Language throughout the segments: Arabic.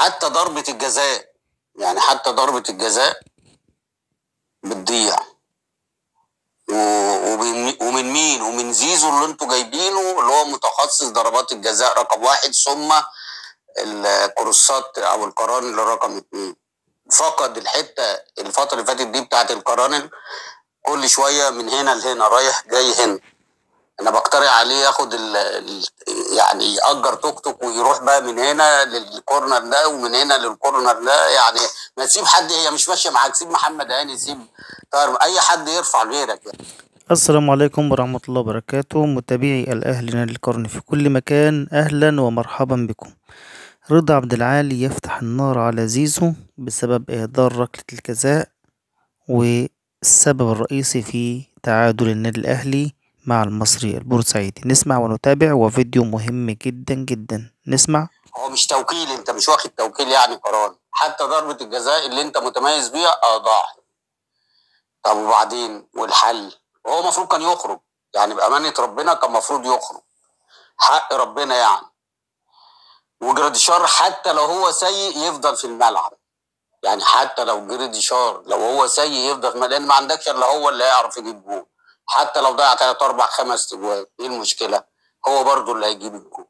حتى ضربة الجزاء، يعني حتى ضربة الجزاء بتضيع. ومن مين؟ ومن زيزو اللي انتوا جايبينه، اللي هو متخصص ضربات الجزاء رقم 1، ثم الكروسات او القرانل رقم 2. فقد الفترة اللي فاتت دي بتاعت القرانل، كل شوية من هنا لهنا رايح جاي هنا. انا بقترح عليه ياخد يعني يأجر توك توك ويروح بقى من هنا للكورنر ده ومن هنا للكورنر ده. يعني ما تسيب حد، هي مش ماشيه معاك، سيب محمد هاني، سيب طاهر، اي حد يرفع غيرك يعني. السلام عليكم ورحمة الله وبركاته، متابعي الأهلي نادي القرن في كل مكان، أهلا ومرحبا بكم. رضا عبد العال يفتح النار على زيزو بسبب إهدار ركلة الجزاء، والسبب الرئيسي في تعادل النادي الأهلي مع المصري البورسعيدي. نسمع ونتابع، وفيديو مهم جدا جدا. نسمع. هو مش توكيل، انت مش واخد توكيل يعني قرار. حتى ضربة الجزاء اللي انت متميز بيها ضاعت. طب وبعدين والحل؟ هو المفروض كان يخرج، يعني بأمانة ربنا كان المفروض يخرج، حق ربنا يعني. وجراديشار حتى لو هو سيء يفضل في الملعب، يعني حتى لو جراديشار لو هو سيء يفضل في الملعب، لان ما عندكش الا هو اللي هيعرف يجيب جول. حتى لو ضيع 3 4 5 اجوال، ايه المشكله؟ هو برضو اللي هيجيب الجول.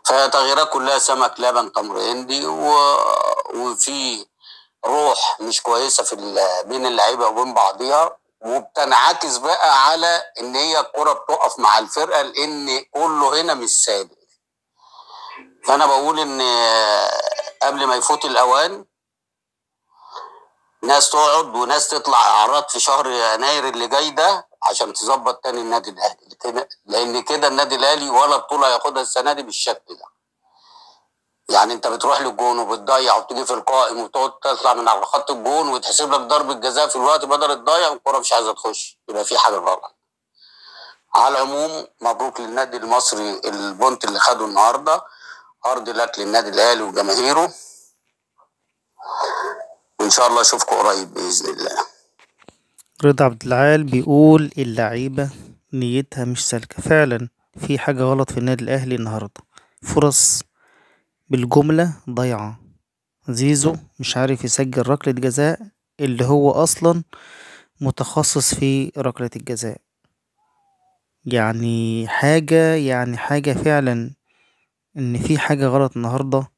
فالتغييرات كلها سمك لبن تمر هندي، وفي روح مش كويسه بين اللعيبه وبين بعضيها، وبتنعكس بقى على ان هي الكره بتقف مع الفرقه، لان كله هنا مش ثابت. فانا بقول ان قبل ما يفوت الاوان، ناس تقعد وناس تطلع اعراض في شهر يناير اللي جاي ده عشان تظبط تاني النادي الاهلي، لان كده النادي الاهلي ولا بطوله ياخدها السنه دي بالشكل ده. يعني انت بتروح للجون وبتضيع وبتيجي في القائم وتقعد تطلع من على خط الجون وتحسب لك ضربه جزاء في الوقت بدل الضايع، والكره مش عايزه تخش، يبقى في حاجه غلط. على العموم مبروك للنادي المصري البونت اللي خده النهارده، ارض لك للنادي الاهلي وجماهيره، وان شاء الله اشوفكم قريب باذن الله. رضا عبد العال بيقول اللعيبة نيتها مش سالكة. فعلا في حاجة غلط في النادي الأهلي النهاردة، فرص بالجملة ضيعة. زيزو مش عارف يسجل ركلة جزاء اللي هو أصلا متخصص في ركلة الجزاء. يعني حاجة فعلا إن في حاجة غلط النهاردة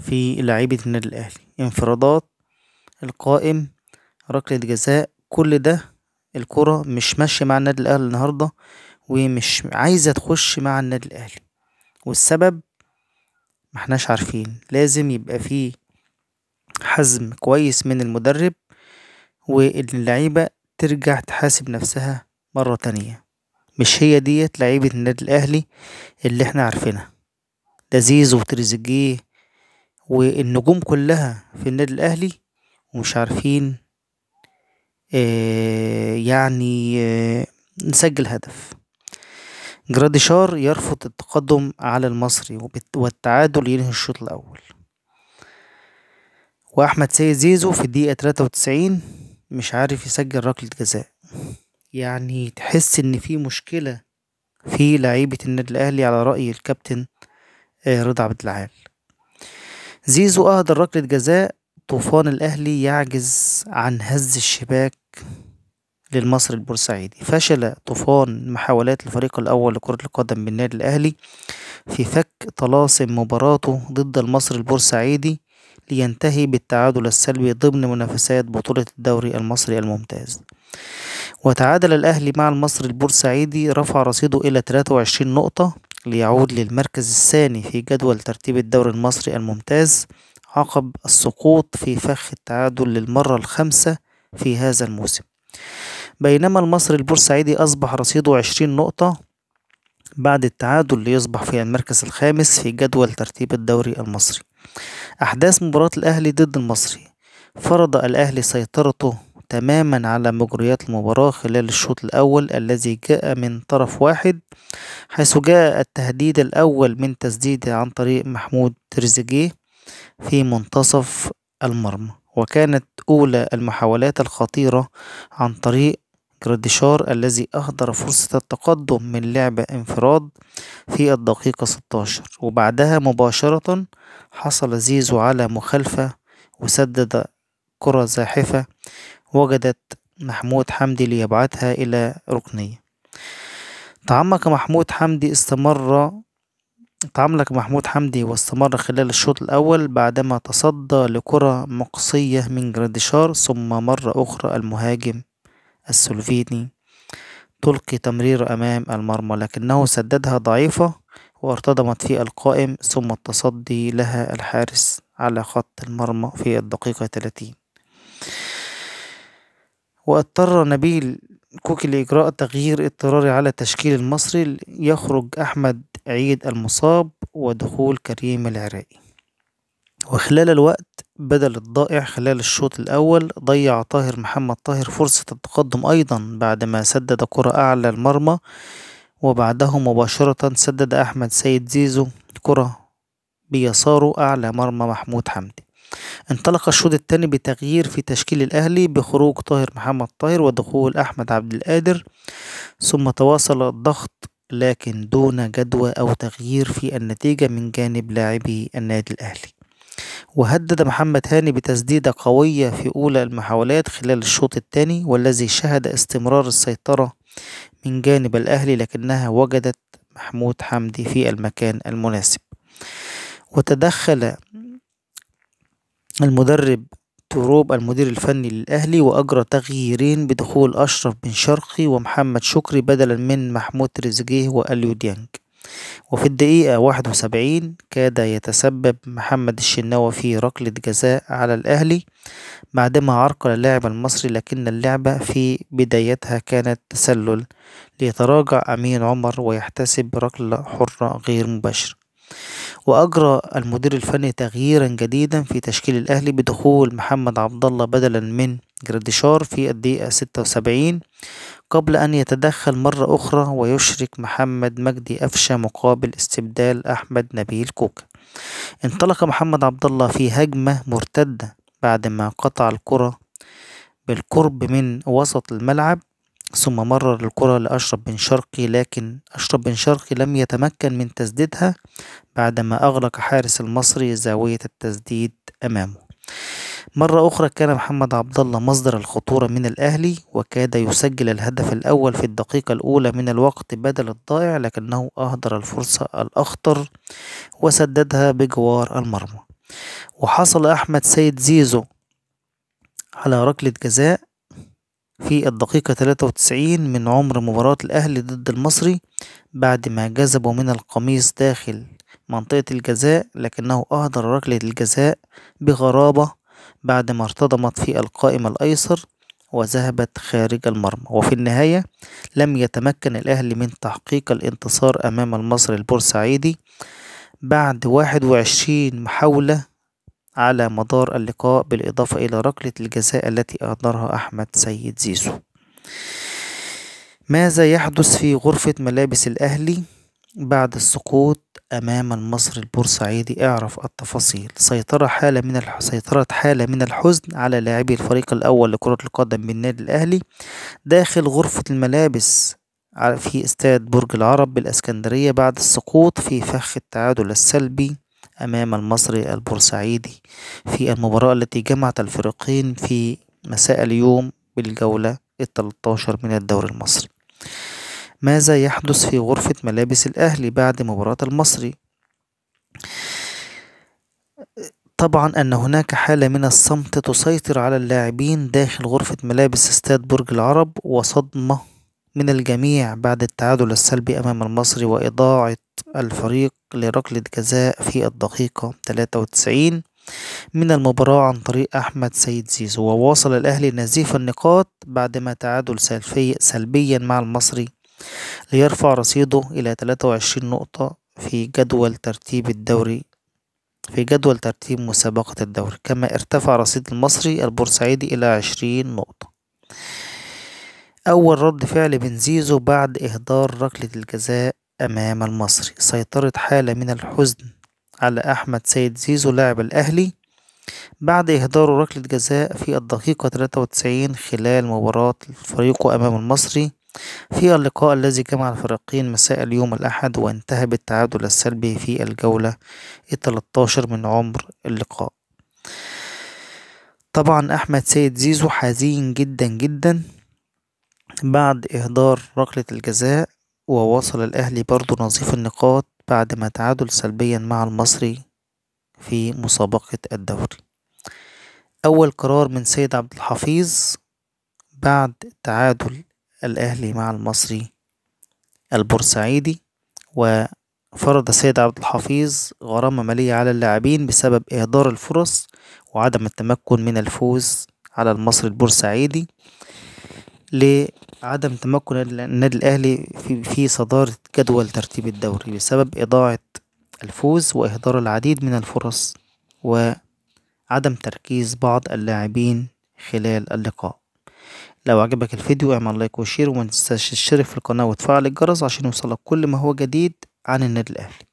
في لعيبة النادي الأهلي. انفرادات، القائم، ركلة جزاء، كل ده الكرة مش ماشية مع النادي الأهلي النهاردة، ومش عايزة تخش مع النادي الأهلي. والسبب محناش عارفين. لازم يبقى فيه حزم كويس من المدرب، وإن اللعيبة ترجع تحاسب نفسها مرة تانية. مش هي ديت لعيبة النادي الأهلي اللي احنا عارفينها. ده زيزو وتريزيجيه والنجوم كلها في النادي الأهلي ومش عارفين نسجل هدف. جراديشار يرفض التقدم على المصري والتعادل ينهي الشوط الأول. وأحمد سيد زيزو في الدقيقة 93 مش عارف يسجل ركلة جزاء. يعني تحس إن في مشكلة في لعيبة النادي الأهلي على رأي الكابتن رضا عبد العال. زيزو أهدر ركلة جزاء، طوفان الأهلي يعجز عن هز الشباك للمصري البورسعيدي. فشل طوفان محاولات الفريق الأول لكرة القدم بالنادي الأهلي في فك طلاسم مباراته ضد المصري البورسعيدي لينتهي بالتعادل السلبي ضمن منافسات بطولة الدوري المصري الممتاز. وتعادل الأهلي مع المصري البورسعيدي، رفع رصيده إلى 23 نقطة ليعود للمركز الثاني في جدول ترتيب الدوري المصري الممتاز، عقب السقوط في فخ التعادل للمرة الخامسة في هذا الموسم. بينما المصري البورسعيدي أصبح رصيده 20 نقطة بعد التعادل ليصبح في المركز الخامس في جدول ترتيب الدوري المصري. أحداث مباراة الأهلي ضد المصري: فرض الأهلي سيطرته تماما على مجريات المباراة خلال الشوط الأول الذي جاء من طرف واحد، حيث جاء التهديد الأول من تسديد عن طريق محمود تريزيجيه في منتصف المرمى، وكانت أولى المحاولات الخطيرة عن طريق جراديشار الذي أهدر فرصة التقدم من لعبة انفراد في الدقيقة 16، وبعدها مباشرة حصل زيزو على مخالفة وسدد كرة زاحفة وجدت محمود حمدي ليبعتها إلى ركنية. تعمق محمود حمدي واستمر خلال الشوط الأول بعدما تصدى لكرة مقصية من جراديشار، ثم مرة أخرى المهاجم السلوفيني تلقي تمرير أمام المرمى لكنه سددها ضعيفة وارتدمت في القائم، ثم التصدي لها الحارس على خط المرمى في الدقيقة 30. واضطر نبيل كوكي لإجراء تغيير اضطراري على التشكيل المصري، يخرج أحمد عيد المصاب ودخول كريم العراقي. وخلال الوقت بدل الضائع خلال الشوط الأول ضيع محمد طاهر فرصة التقدم أيضا بعدما سدد كرة أعلى المرمى، وبعده مباشرة سدد أحمد سيد زيزو كرة بيساره أعلى مرمى محمود حمدي. انطلق الشوط الثاني بتغيير في تشكيل الأهلي بخروج محمد طاهر ودخول أحمد عبد القادر، ثم تواصل الضغط لكن دون جدوى أو تغيير في النتيجة من جانب لاعبي النادي الأهلي. وهدد محمد هاني بتسديدة قوية في أولى المحاولات خلال الشوط الثاني، والذي شهد استمرار السيطرة من جانب الأهلي لكنها وجدت محمود حمدي في المكان المناسب. وتدخل المدرب توروب المدير الفني للأهلي وأجرى تغييرين بدخول أشرف بن شرقي ومحمد شكري بدلا من محمود تريزيجيه وأليو ديانج. وفي الدقيقة 71 كاد يتسبب محمد الشناوي في ركلة جزاء على الأهلي بعدما عرقل اللاعب المصري، لكن اللعبة في بدايتها كانت تسلل ليتراجع أمين عمر ويحتسب ركلة حرة غير مباشرة. وأجرى المدير الفني تغييرا جديدا في تشكيل الأهلي بدخول محمد عبد الله بدلا من جراديشار في الدقيقة 76 قبل أن يتدخل مرة أخرى ويشرك محمد مجدي أفشة مقابل استبدال أحمد نبيل كوكا. انطلق محمد عبد الله في هجمة مرتدة بعدما قطع الكرة بالقرب من وسط الملعب، ثم مرر الكرة لأشرف بن شرقي، لكن أشرف بن شرقي لم يتمكن من تسديدها بعدما أغلق حارس المصري زاوية التسديد أمامه. مرة أخرى كان محمد عبد الله مصدر الخطورة من الأهلي وكاد يسجل الهدف الأول في الدقيقة الأولى من الوقت بدل الضائع، لكنه أهدر الفرصة الأخطر وسددها بجوار المرمى. وحصل أحمد سيد زيزو على ركلة جزاء في الدقيقة 93 من عمر مباراة الأهلي ضد المصري بعد ما جذبوا من القميص داخل منطقة الجزاء، لكنه أهدر ركلة الجزاء بغرابة بعدما ارتدمت في القائم الأيسر وذهبت خارج المرمى. وفي النهاية لم يتمكن الأهلي من تحقيق الانتصار أمام المصري البورسعيدي بعد 21 محاولة على مدار اللقاء، بالإضافة إلى ركلة الجزاء التي أهدرها أحمد سيد زيزو. ماذا يحدث في غرفة ملابس الأهلي بعد السقوط أمام المصري البورسعيدي؟ اعرف التفاصيل. سيطرت حالة من الحزن على لاعبي الفريق الأول لكرة القدم بالنادي الأهلي داخل غرفة الملابس في استاد برج العرب بالإسكندرية بعد السقوط في فخ التعادل السلبي أمام المصري البورسعيدي في المباراة التي جمعت الفريقين في مساء اليوم بالجولة 13 من الدوري المصري. ماذا يحدث في غرفة ملابس الأهلي بعد مباراة المصري؟ طبعا أن هناك حالة من الصمت تسيطر على اللاعبين داخل غرفة ملابس استاد برج العرب، وصدمة من الجميع بعد التعادل السلبي أمام المصري وإضاعة الفريق لركلة جزاء في الدقيقة 93 من المباراة عن طريق أحمد سيد زيزو. وواصل الأهلي نزيف النقاط بعدما تعادل سلبيا مع المصري ليرفع رصيده إلى 23 نقطة في جدول ترتيب مسابقة الدوري، كما ارتفع رصيد المصري البورسعيدي إلى 20 نقطة. أول رد فعل من زيزو بعد إهدار ركلة الجزاء أمام المصري. سيطرت حالة من الحزن على أحمد سيد زيزو لاعب الأهلي بعد إهدار ركلة جزاء في الدقيقة 93 خلال مباراة فريقه أمام المصري في اللقاء الذي جمع الفريقين مساء اليوم الأحد، وانتهى بالتعادل السلبي في الجولة 13 من عمر اللقاء. طبعا أحمد سيد زيزو حزين جدا جدا بعد إهدار ركلة الجزاء، ووصل الأهلي برضو نظيف النقاط بعد ما تعادل سلبيا مع المصري في مسابقة الدوري. أول قرار من سيد عبد الحفيظ بعد تعادل الأهلي مع المصري البورسعيدي، وفرض سيد عبد الحفيظ غرامة مالية على اللاعبين بسبب إهدار الفرص وعدم التمكن من الفوز على المصري البورسعيدي، لعدم تمكن النادي الأهلي في صدارة جدول ترتيب الدوري بسبب إضاعة الفوز وإهدار العديد من الفرص وعدم تركيز بعض اللاعبين خلال اللقاء. لو عجبك الفيديو اعمل لايك وشير، ومتنساش تشترك في القناة وتفعل الجرس عشان يوصلك كل ما هو جديد عن النادي الأهلي.